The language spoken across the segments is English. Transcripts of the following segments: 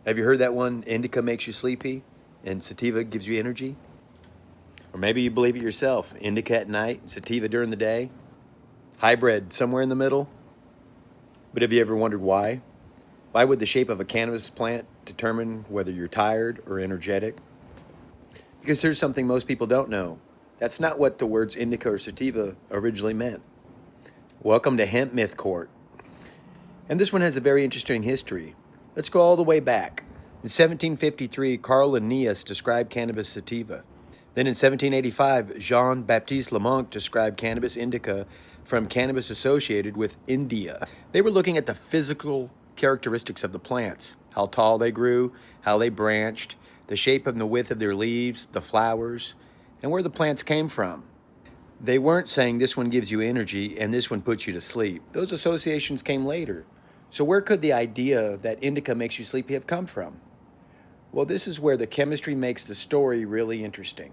Have you heard that one? Indica makes you sleepy and sativa gives you energy? Or maybe you believe it yourself. Indica at night, sativa during the day. Hybrid somewhere in the middle. But have you ever wondered why? Why would the shape of a cannabis plant determine whether you're tired or energetic? Because here's something most people don't know. That's not what the words indica or sativa originally meant. Welcome to Hemp Myth Court. And this one has a very interesting history. Let's go all the way back. In 1753, Carl Linnaeus described cannabis sativa. Then in 1785, Jean-Baptiste Lamarck described cannabis indica from cannabis associated with India. They were looking at the physical characteristics of the plants, how tall they grew, how they branched, the shape and the width of their leaves, the flowers, and where the plants came from. They weren't saying this one gives you energy and this one puts you to sleep. Those associations came later. So where could the idea that indica makes you sleepy have come from? Well, this is where the chemistry makes the story really interesting.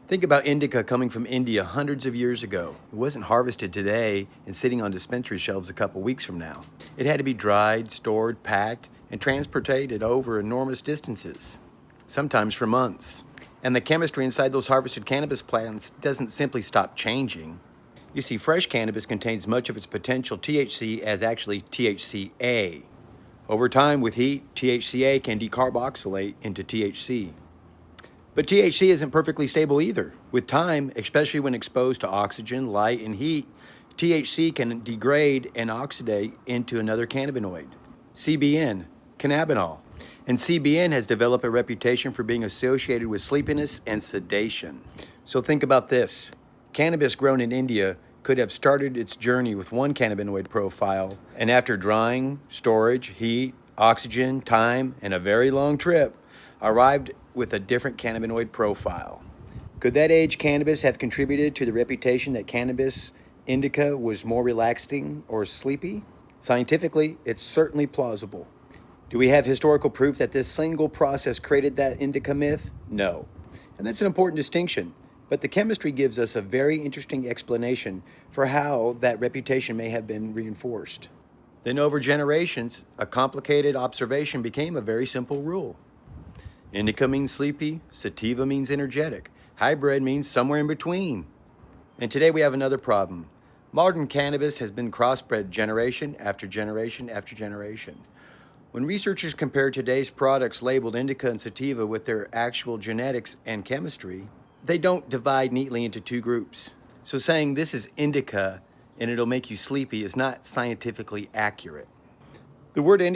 Think about indica coming from India hundreds of years ago. It wasn't harvested today and sitting on dispensary shelves a couple weeks from now. It had to be dried, stored, packed, and transported over enormous distances, sometimes for months. And the chemistry inside those harvested cannabis plants doesn't simply stop changing. You see, fresh cannabis contains much of its potential THC as actually THCA. Over time, with heat, THCA can decarboxylate into THC. But THC isn't perfectly stable either. With time, especially when exposed to oxygen, light, and heat, THC can degrade and oxidate into another cannabinoid, CBN, cannabinol. And CBN has developed a reputation for being associated with sleepiness and sedation. So think about this. Cannabis grown in India could have started its journey with one cannabinoid profile, and after drying, storage, heat, oxygen, time, and a very long trip, arrived with a different cannabinoid profile. Could that aged cannabis have contributed to the reputation that cannabis indica was more relaxing or sleepy? Scientifically, it's certainly plausible. Do we have historical proof that this single process created that indica myth? No. And that's an important distinction. But the chemistry gives us a very interesting explanation for how that reputation may have been reinforced. Then over generations, a complicated observation became a very simple rule. Indica means sleepy, sativa means energetic, hybrid means somewhere in between. And today we have another problem. Modern cannabis has been crossbred generation after generation after generation. When researchers compare today's products labeled indica and sativa with their actual genetics and chemistry, they don't divide neatly into two groups. So saying this is indica and it'll make you sleepy is not scientifically accurate. The word indica